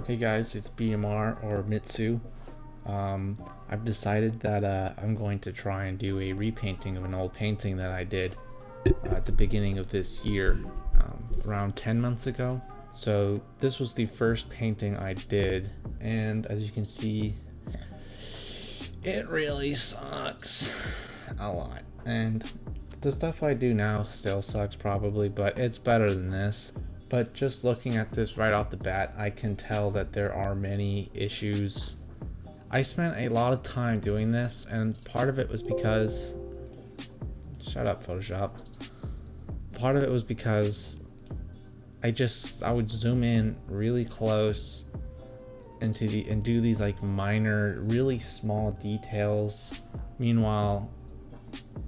Hey guys, it's BMR or Mitsu. I've decided that I'm going to try and do a repainting of an old painting that I did at the beginning of this year, around 10 months ago. So this was the first painting I did, and as you can see, it really sucks a lot. And the stuff I do now still sucks probably, but it's better than this. But just looking at this right off the bat, I can tell that there are many issues. I spent a lot of time doing this, and part of it was because... Shut up, Photoshop. Part of it was because I would zoom in really close and do these like minor, really small details. Meanwhile,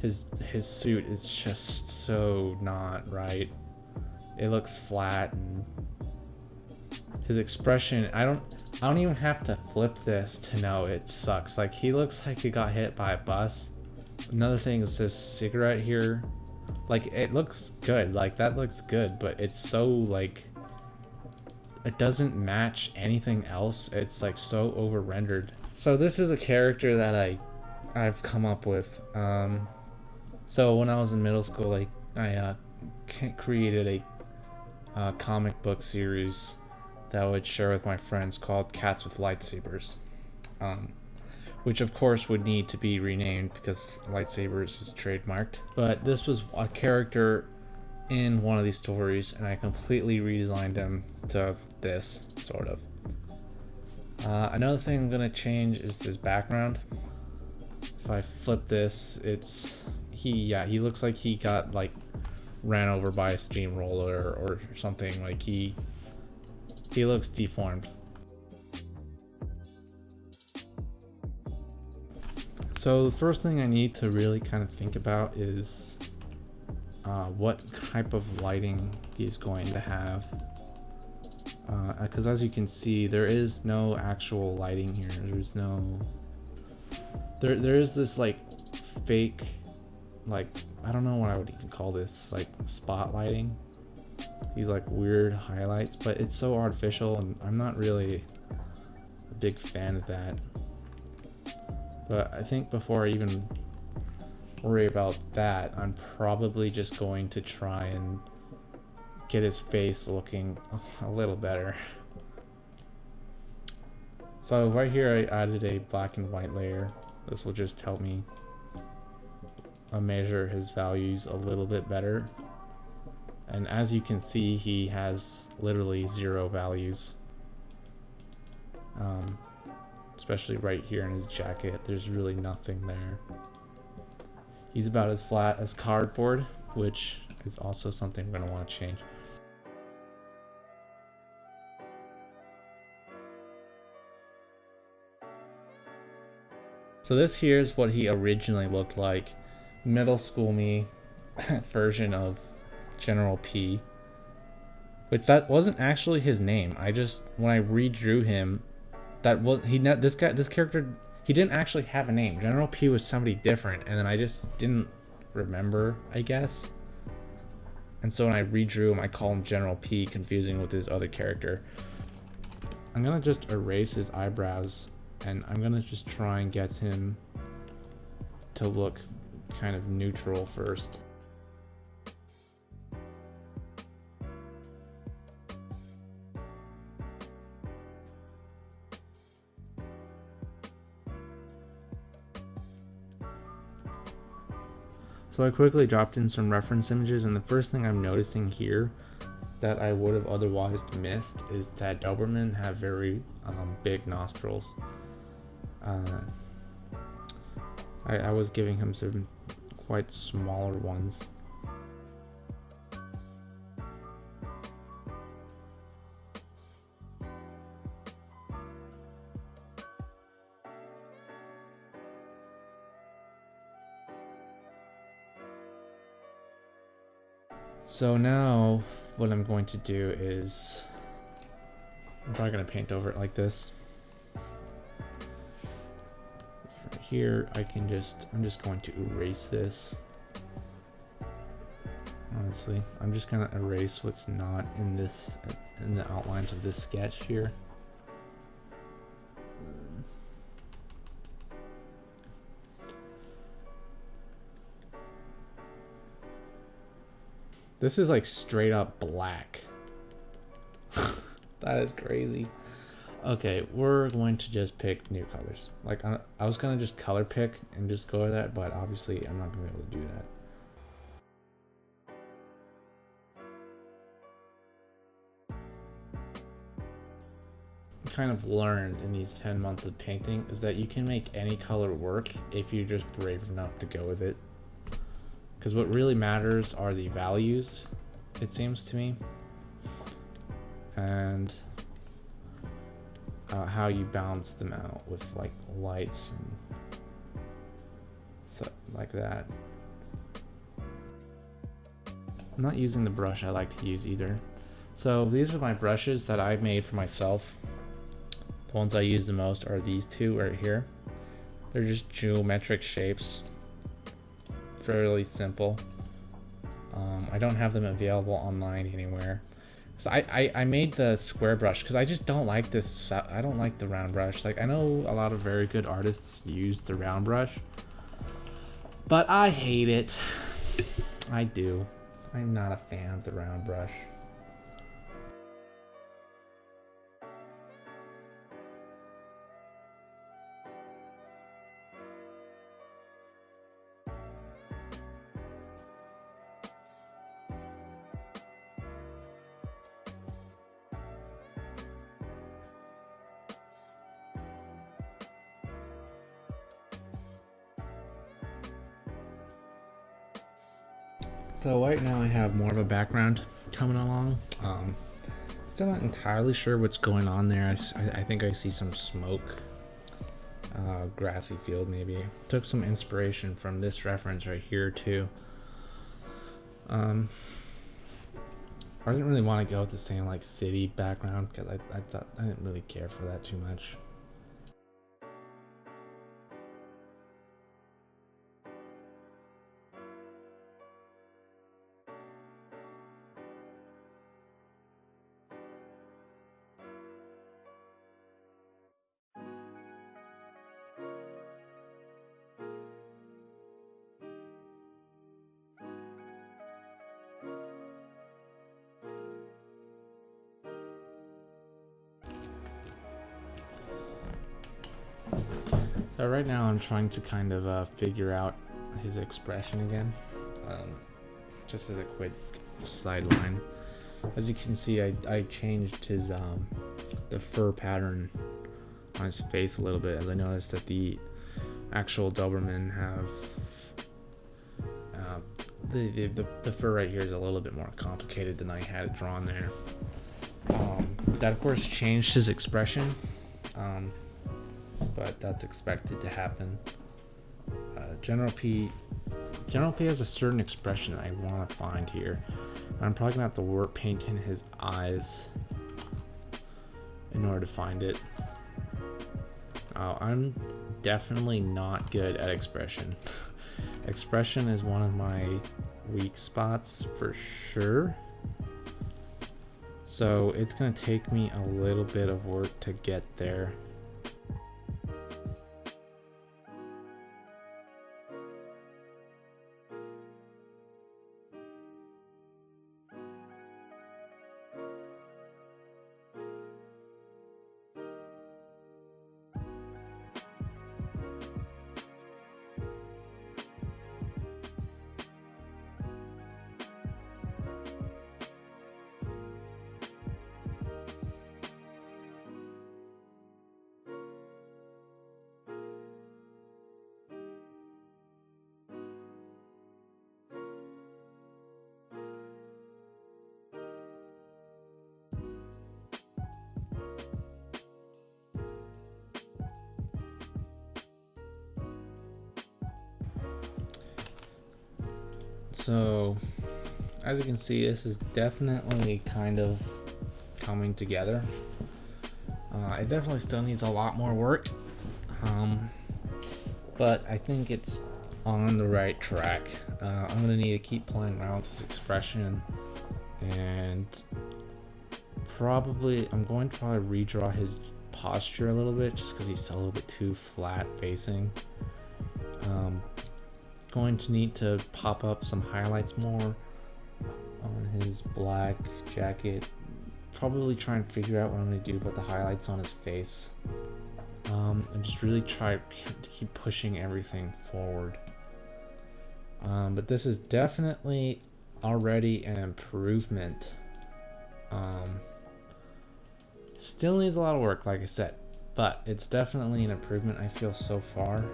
his suit is just so not right. It looks flat, and his expression, I don't even have to flip this to know it sucks. Like, he looks like he got hit by a bus. Another thing is this cigarette here. Like, it looks good, like that looks good, but it's so like, it doesn't match anything else. It's like so over rendered. So this is a character that I've come up with. So when I was in middle school, like I created a comic book series that I would share with my friends called Cats with Lightsabers, which of course would need to be renamed because lightsabers is trademarked. But this was a character in one of these stories, and I completely redesigned him to this sort of. Another thing I'm gonna change is his background. If I flip this, he looks like he got like ran over by a steamroller or something. Like he looks deformed. So the first thing I need to really kind of think about is what type of lighting he's going to have. Because as you can see, there is no actual lighting here. There's no... There is this like fake, like, I don't know what I would even call this, like spotlighting. These like weird highlights, but it's so artificial, and I'm not really a big fan of that. But I think before I even worry about that, I'm probably just going to try and get his face looking a little better. So right here I added a black and white layer. This will just help me measure his values a little bit better. And as you can see, he has literally 0 values. Especially right here in his jacket, there's really nothing there. He's about as flat as cardboard, which is also something we're gonna want to change. So this here is what he originally looked like. Middle school me version of General P. Which that wasn't actually his name. When I redrew him, this character, he didn't actually have a name. General P was somebody different, and then I just didn't remember, I guess. And so when I redrew him, I call him General P, confusing with his other character. I'm gonna just erase his eyebrows, and I'm gonna just try and get him to look kind of neutral first. So I quickly dropped in some reference images, and the first thing I'm noticing here that I would have otherwise missed is that Doberman have very big nostrils. I was giving him some quite smaller ones. So now what I'm going to do is I'm probably going to paint over it like this. Right here, I'm just going to erase this. Honestly, I'm just going to erase what's not in the outlines of this sketch here. This is like straight up black. That is crazy. Okay, we're going to just pick new colors. Like I was gonna just color pick and just go with that, but obviously I'm not gonna be able to do that. Kind of learned in these 10 months of painting is that you can make any color work if you're just brave enough to go with it. Because what really matters are the values, it seems to me, and how you balance them out with like lights and so like that. I'm not using the brush I like to use either. So these are my brushes that I made for myself. The ones I use the most are these two right here. They're just geometric shapes. Fairly simple. I don't have them available online anywhere. So I made the square brush because I just don't like this. I don't like the round brush. Like I know a lot of very good artists use the round brush, but I hate it. I do. I'm not a fan of the round brush. So right now I have more of a background coming along. Still not entirely sure what's going on there. I think I see some smoke. Grassy field maybe. Took some inspiration from this reference right here too. I didn't really want to go with the same like city background because I thought I didn't really care for that too much. So right now I'm trying to kind of figure out his expression again. Just as a quick sideline, as you can see, I changed his the fur pattern on his face a little bit, as I noticed that the actual Doberman have the fur right here is a little bit more complicated than I had it drawn there. That of course changed his expression. But that's expected to happen. General P has a certain expression I want to find here. I'm probably gonna have to work painting his eyes in order to find it. I'm definitely not good at expression. Expression is one of my weak spots for sure. So it's gonna take me a little bit of work to get there. So, as you can see, this is definitely kind of coming together. It definitely still needs a lot more work, but I think it's on the right track. I'm gonna need to keep playing around with this expression, and I'm going to probably redraw his posture a little bit, just because he's a little bit too flat facing. Going to need to pop up some highlights more on his black jacket. Probably try and figure out what I'm going to do about the highlights on his face. And just really try to keep pushing everything forward. But this is definitely already an improvement. Still needs a lot of work, like I said, but it's definitely an improvement I feel so far.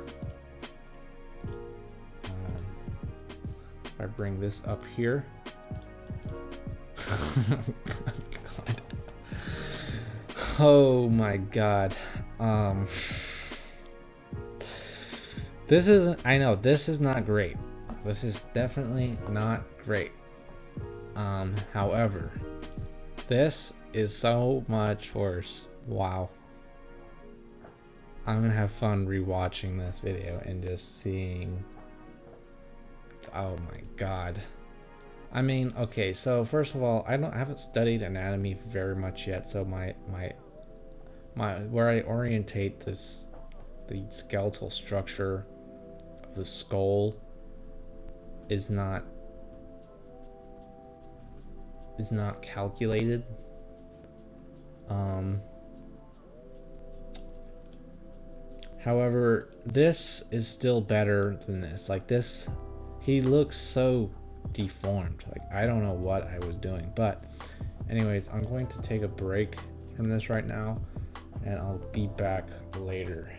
If I bring this up here. God. Oh my god. This isn't, I know this is not great. This is definitely not great. However, this is so much worse. Wow. I'm gonna have fun rewatching this video and just seeing. Oh my god. I mean, okay, so first of all, I haven't studied anatomy very much yet, so my where I orientate the skeletal structure of the skull is not calculated. However, this is still better than this. Like this, he looks so deformed. Like I don't know what I was doing, but anyways, I'm going to take a break from this right now and I'll be back later.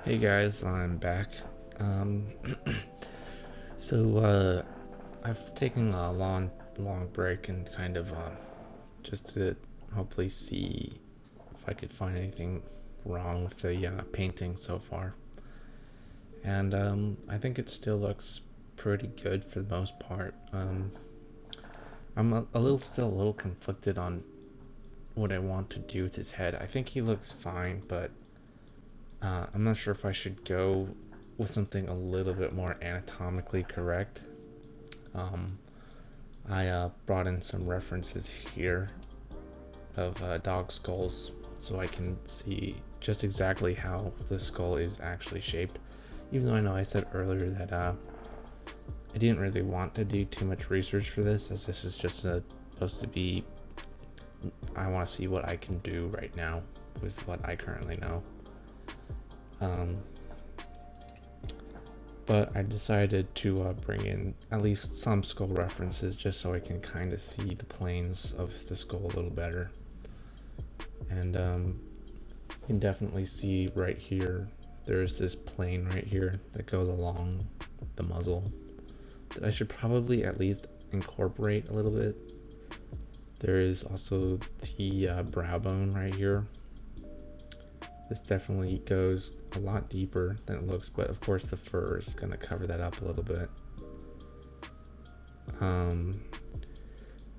Hey guys, I'm back. So I've taken a long break and kind of just to hopefully see if I could find anything wrong with the painting so far. And I think it still looks pretty good for the most part. I'm still a little conflicted on what I want to do with his head. I think he looks fine, but I'm not sure if I should go with something a little bit more anatomically correct. I brought in some references here of dog skulls so I can see just exactly how the skull is actually shaped. Even though I know I said earlier that I didn't really want to do too much research for this, as this is just supposed to be, I want to see what I can do right now with what I currently know. But I decided to bring in at least some skull references just so I can kind of see the planes of the skull a little better. And you can definitely see right here, there's this plane right here that goes along the muzzle that I should probably at least incorporate a little bit. There is also the brow bone right here. This definitely goes a lot deeper than it looks, but of course the fur is going to cover that up a little bit.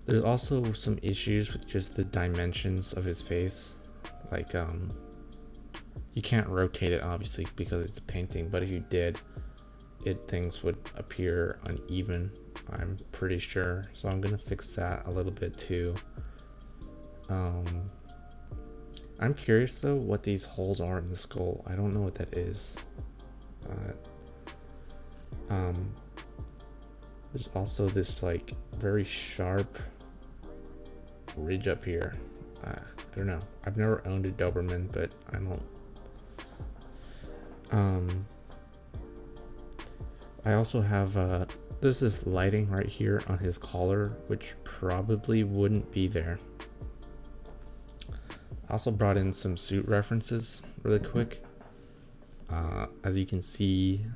There's also some issues with just the dimensions of his face. Like, you can't rotate it obviously because it's a painting, but if you did, things would appear uneven, I'm pretty sure. So I'm gonna fix that a little bit too. I'm curious though what these holes are in the skull. I don't know what that is. There's also this like very sharp ridge up here. I don't know. I've never owned a Doberman, but I don't. I also have there's this lighting right here on his collar, which probably wouldn't be there. I also brought in some suit references really quick. As you can see,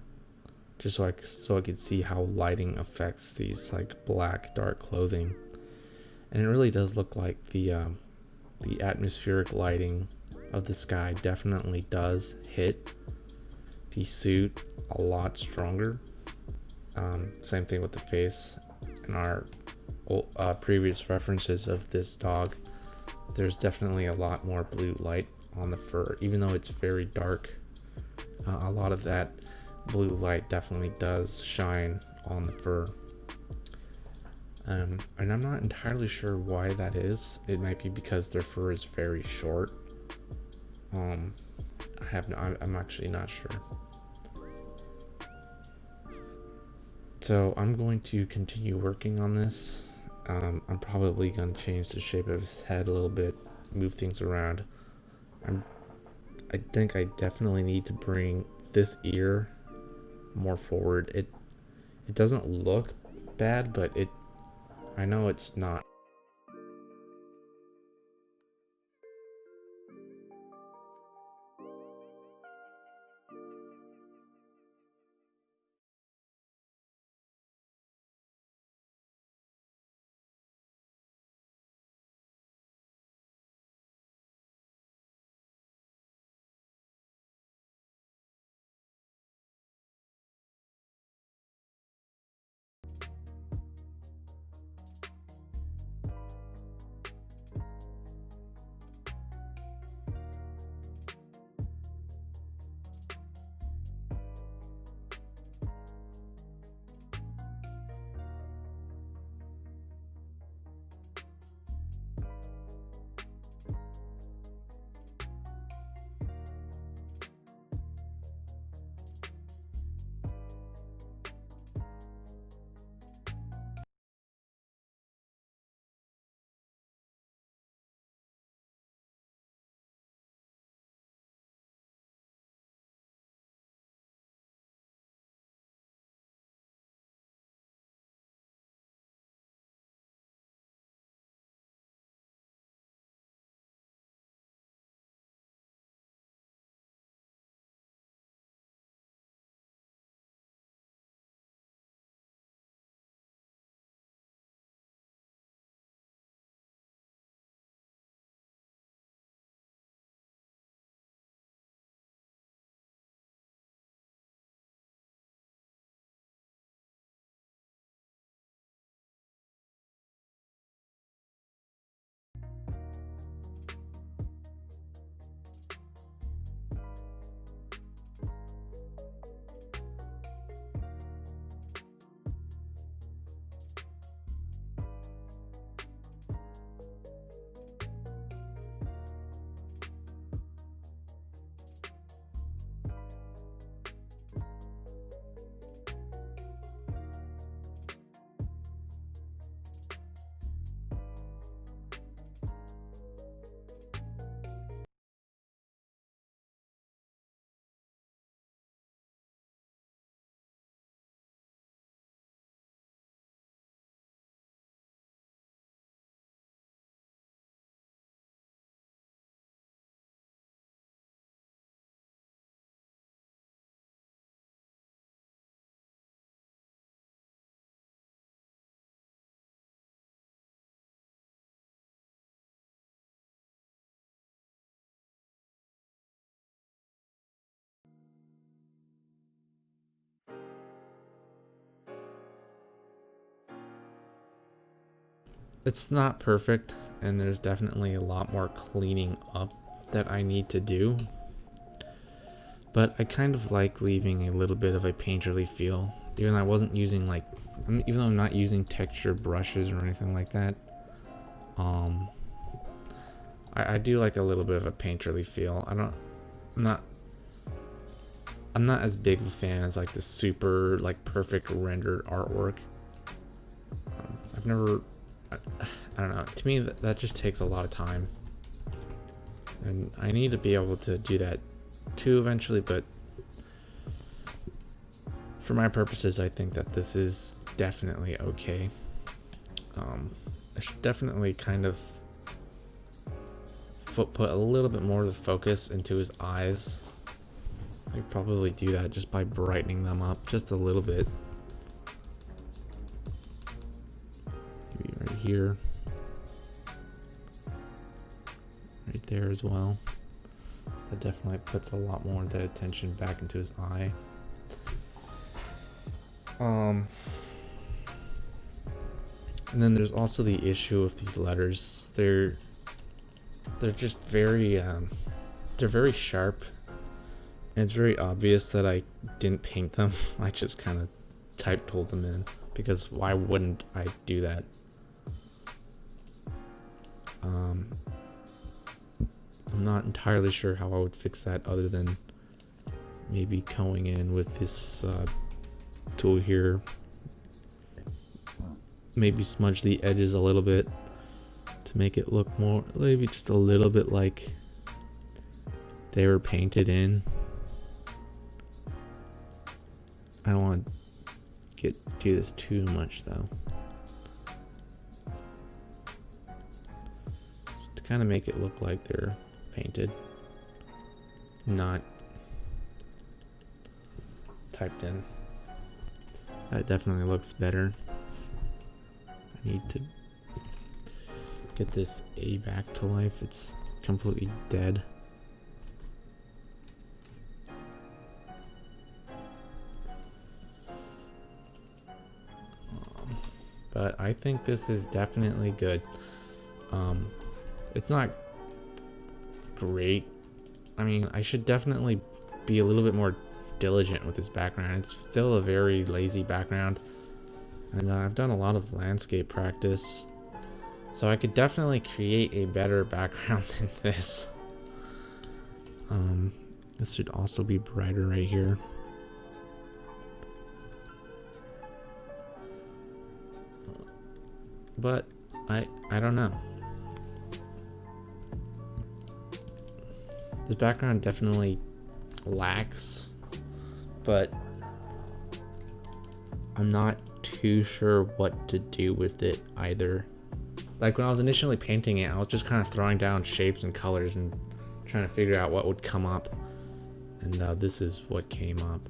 just so I could see how lighting affects these like black dark clothing, and it really does look like the atmospheric lighting of the sky definitely does hit the suit a lot stronger. Same thing with the face. In our previous references of this dog, there's definitely a lot more blue light on the fur, even though it's very dark. A lot of that blue light definitely does shine on the fur. And I'm not entirely sure why that is. It might be because their fur is very short. I'm actually not sure. So I'm going to continue working on this. I'm probably going to change the shape of his head a little bit, move things around. I think I definitely need to bring this ear more forward. It doesn't look bad, but I know it's not. it's not perfect, and there's definitely a lot more cleaning up that I need to do. But I kind of like leaving a little bit of a painterly feel, even though I wasn't using like, even though I'm not using texture brushes or anything like that. I do like a little bit of a painterly feel. I'm not as big of a fan as like the super like perfect rendered artwork. I've never, I don't know. To me, that just takes a lot of time, and I need to be able to do that too eventually. But for my purposes, I think that this is definitely okay. I should definitely kind of put a little bit more of the focus into his eyes. I could probably do that just by brightening them up just a little bit. Maybe right here. Right there as well. That definitely puts a lot more of that attention back into his eye. And then there's also the issue of these letters. They're just very they're very sharp, and it's very obvious that I didn't paint them. I just kind of type tooled them in, because why wouldn't I do that? I'm not entirely sure how I would fix that other than maybe going in with this tool here. Maybe smudge the edges a little bit to make it look more, maybe just a little bit like they were painted in. I don't want to do this too much though. Just to kind of make it look like they're painted, not typed in. That definitely looks better. I need to get this A back to life. It's completely dead. But I think this is definitely good. It's not great. I mean, I should definitely be a little bit more diligent with this background. It's still a very lazy background, and I've done a lot of landscape practice, so I could definitely create a better background than this. This should also be brighter right here. But I don't know. This background definitely lacks, but I'm not too sure what to do with it either. Like when I was initially painting it, I was just kind of throwing down shapes and colors and trying to figure out what would come up, and this is what came up.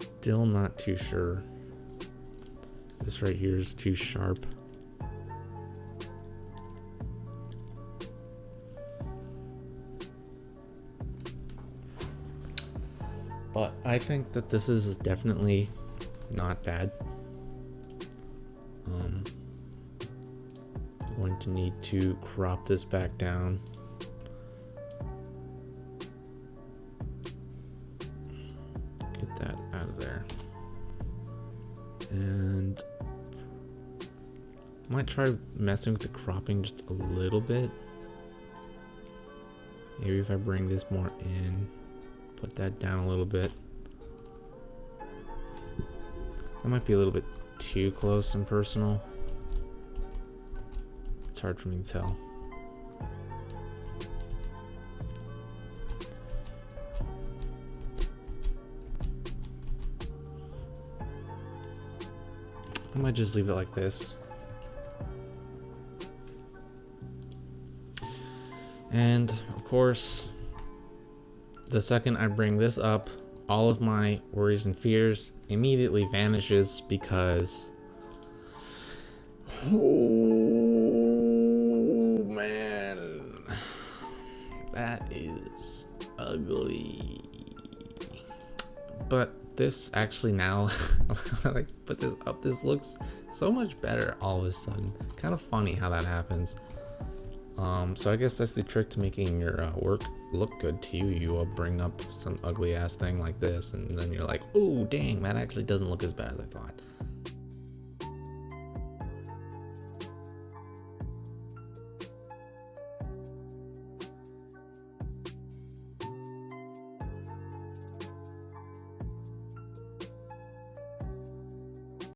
Still not too sure. This right here is too sharp. But I think that this is definitely not bad. I'm going to need to crop this back down. Get that out of there. And I might try messing with the cropping just a little bit. Maybe if I bring this more in, put that down a little bit. That might be a little bit too close and personal. It's hard for me to tell. I might just leave it like this. And of course, the second I bring this up, all of my worries and fears immediately vanishes, because oh man, that is ugly. But this actually now, like put this up, this looks so much better all of a sudden. Kind of funny how that happens. So I guess that's the trick to making your work look good to you. You bring up some ugly ass thing like this, and then you're like, oh dang, that actually doesn't look as bad as I thought.